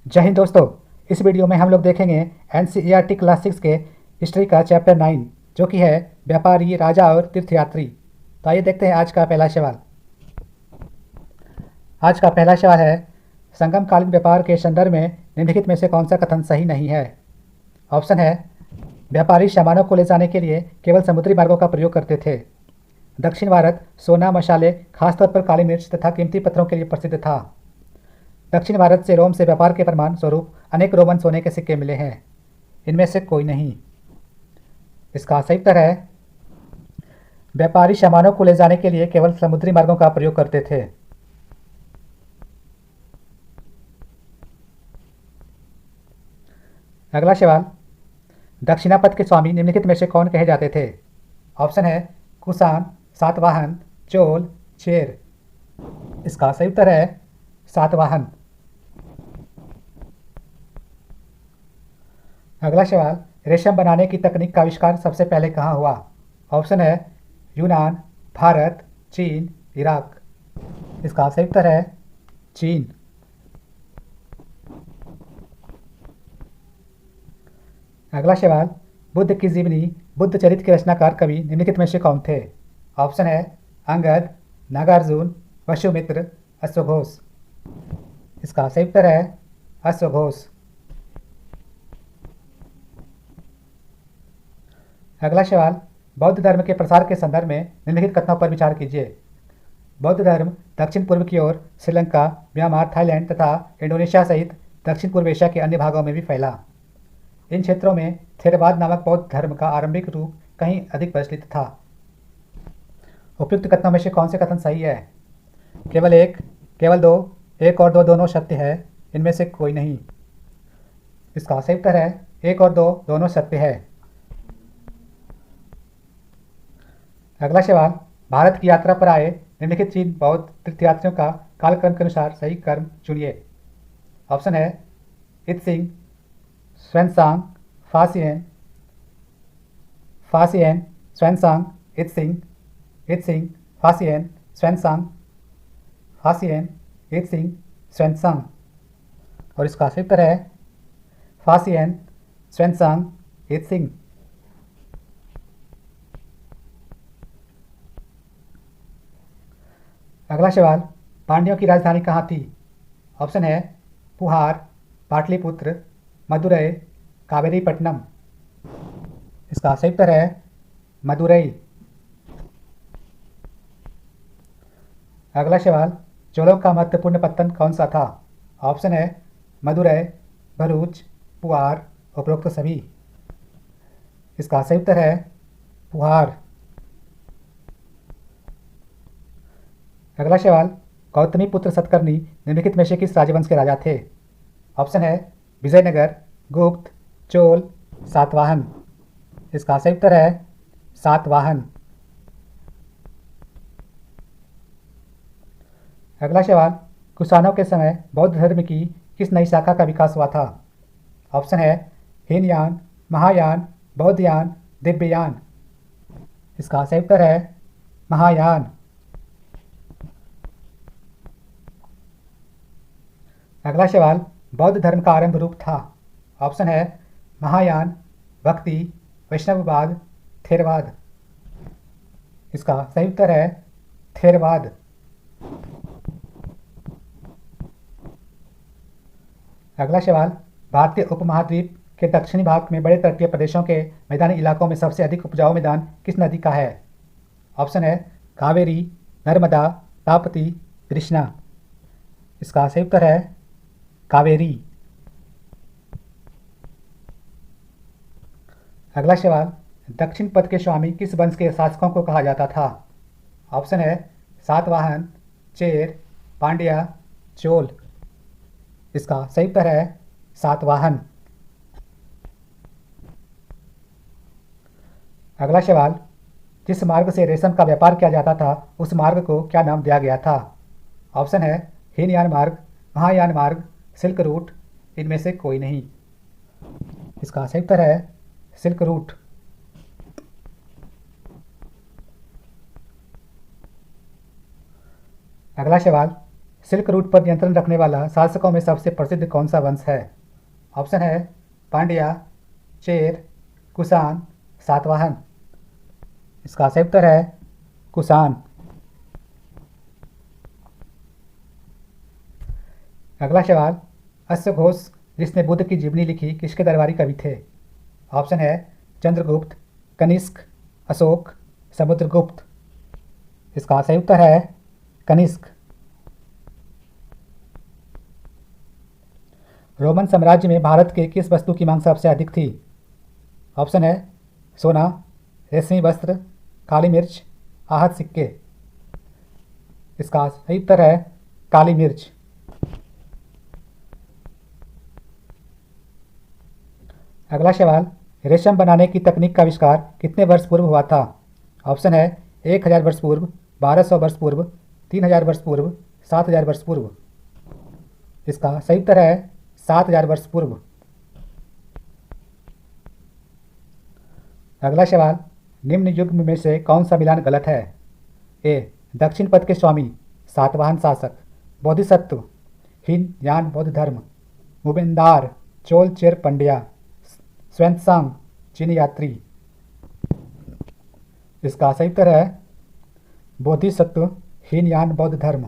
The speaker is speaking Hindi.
जय हिंद दोस्तों। इस वीडियो में हम लोग देखेंगे एनसीईआरटी क्लास 6 के हिस्ट्री का चैप्टर 9 जो कि है व्यापारी, राजा और तीर्थयात्री। तो आइए देखते हैं आज का पहला सवाल। आज का पहला सवाल है, संगमकालीन व्यापार के संदर्भ में निम्नलिखित में से कौन सा कथन सही नहीं है। ऑप्शन है, व्यापारी सामानों को ले जाने के लिए केवल समुद्री मार्गों का प्रयोग करते थे। दक्षिण भारत सोना, मसाले, खासतौर पर काली मिर्च तथा कीमती पत्थरों के लिए प्रसिद्ध था। दक्षिण भारत से रोम से व्यापार के प्रमाण स्वरूप अनेक रोमन सोने के सिक्के मिले हैं। इनमें से कोई नहीं। इसका सही उत्तर है, व्यापारी सामानों को ले जाने के लिए केवल समुद्री मार्गों का प्रयोग करते थे। अगला सवाल, दक्षिणापथ के स्वामी निम्नलिखित में से कौन कहे जाते थे। ऑप्शन है, कुषाण, सातवाहन, चोल, चेर। इसका सही उत्तर है सातवाहन। अगला सवाल, रेशम बनाने की तकनीक का आविष्कार सबसे पहले कहाँ हुआ। ऑप्शन है, यूनान, भारत, चीन, इराक। इसका सही उत्तर है चीन। अगला सवाल, बुद्ध की जीवनी बुद्ध चरित्र के रचनाकार कवि निम्नलिखित में से कौन थे। ऑप्शन है, अंगद, नागार्जुन, वसुमित्र, अश्वघोष। इसका सही उत्तर है अश्वघोष। अगला सवाल, बौद्ध धर्म के प्रसार के संदर्भ में निम्नलिखित कथनों पर विचार कीजिए। बौद्ध धर्म दक्षिण पूर्व की ओर श्रीलंका, म्यांमार, थाईलैंड तथा इंडोनेशिया सहित दक्षिण पूर्व एशिया के अन्य भागों में भी फैला। इन क्षेत्रों में थेरवाद नामक बौद्ध धर्म का आरंभिक रूप कहीं अधिक प्रचलित था। उपयुक्त कथनों में से कौन से कथन सही है। केवल एक, केवल दो, एक और दो दोनों सत्य है। इनमें से कोई नहीं। इसका सही उत्तर है एक और दो दोनों सत्य है। अगला सवाल, भारत की यात्रा पर आए निम्नलिखित चीन बौद्ध तीर्थयात्रियों का कालक्रम के अनुसार सही क्रम चुनिए। ऑप्शन है, इत्सिंग, स्वानसांग, फासियन, फासियन, स्वानसांग, इत्सिंग, इत्सिंग, फासियन, स्वानसांग, फासियन, इत्सिंग, स्वानसांग। और इसका सही उत्तर है फासियन, स्वानसांग, इत्सिंग। अगला सवाल, पांड्यों की राजधानी कहाँ थी। ऑप्शन है, पुहार, पाटलिपुत्र, मदुरई, कावेरीपट्टनम। इसका सही उत्तर है मदुरई। अगला सवाल, चोलों का महत्वपूर्ण पत्तन कौन सा था। ऑप्शन है, मदुरई, भरूच, पुहार, उपरोक्त सभी। इसका सही उत्तर है पुहार। अगला सवाल, गौतमी पुत्र सतकर्णी निम्नलिखित में से किस राजवंश के राजा थे। ऑप्शन है, विजयनगर, गुप्त, चोल, सातवाहन। इसका सही उत्तर है सातवाहन। अगला सवाल, कुषाणों के समय बौद्ध धर्म की किस नई शाखा का विकास हुआ था। ऑप्शन है, हीनयान, महायान, बौद्धयान, दिव्ययान। इसका सही उत्तर है महायान। अगला सवाल, बौद्ध धर्म का आरंभ रूप था। ऑप्शन है, महायान, भक्ति, वैष्णववाद, थेरवाद। इसका सही उत्तर है थेरवाद। अगला सवाल, भारतीय उपमहाद्वीप के दक्षिणी भाग में बड़े तटीय प्रदेशों के मैदानी इलाकों में सबसे अधिक उपजाऊ मैदान किस नदी का है। ऑप्शन है, कावेरी, नर्मदा, ताप्ती, कृष्णा। इसका सही उत्तर है कावेरी। अगला सवाल, दक्षिण पथ के स्वामी किस वंश के शासकों को कहा जाता था। ऑप्शन है, सातवाहन, चेर, पांड्या, चोल। इसका सही उत्तर है सातवाहन। अगला सवाल, जिस मार्ग से रेशम का व्यापार किया जाता था उस मार्ग को क्या नाम दिया गया था। ऑप्शन है, हीनयान मार्ग, महायान मार्ग, सिल्क रूट। इनमें से कोई नहीं। इसका सही उत्तर है सिल्क रूट। अगला सवाल, सिल्क रूट पर नियंत्रण रखने वाला शासकों में सबसे प्रसिद्ध कौन सा वंश है? ऑप्शन है पांड्या, चेर, कुषाण, सातवाहन। इसका सही उत्तर है कुषाण। अगला सवाल, अश्वघोष जिसने बुद्ध की जीवनी लिखी किसके दरबारी कवि थे? ऑप्शन है चंद्रगुप्त, कनिष्क, अशोक, समुद्रगुप्त। इसका सही उत्तर है कनिष्क। रोमन साम्राज्य में भारत के किस वस्तु की मांग सबसे अधिक थी? ऑप्शन है सोना, रेशमी वस्त्र, काली मिर्च, आहत सिक्के। इसका सही उत्तर है काली मिर्च। अगला सवाल, रेशम बनाने की तकनीक का आविष्कार कितने वर्ष पूर्व हुआ था? ऑप्शन है 1000 वर्ष पूर्व, 1200 वर्ष पूर्व, 3000 वर्ष पूर्व, 7000 वर्ष पूर्व। इसका सही उत्तर है 7000 वर्ष पूर्व। अगला सवाल, निम्न युग्म में से कौन सा मिलान गलत है? ए दक्षिण पथ के स्वामी, सातवाहन शासक, बोधिसत्व, हीनयान बौद्ध धर्म, मुबिंदार, चोल चेर पंड्या, स्वैनसांग, चीनी यात्री। इसका सही उत्तर है बोधिसत्व, हीनयान बौद्ध धर्म।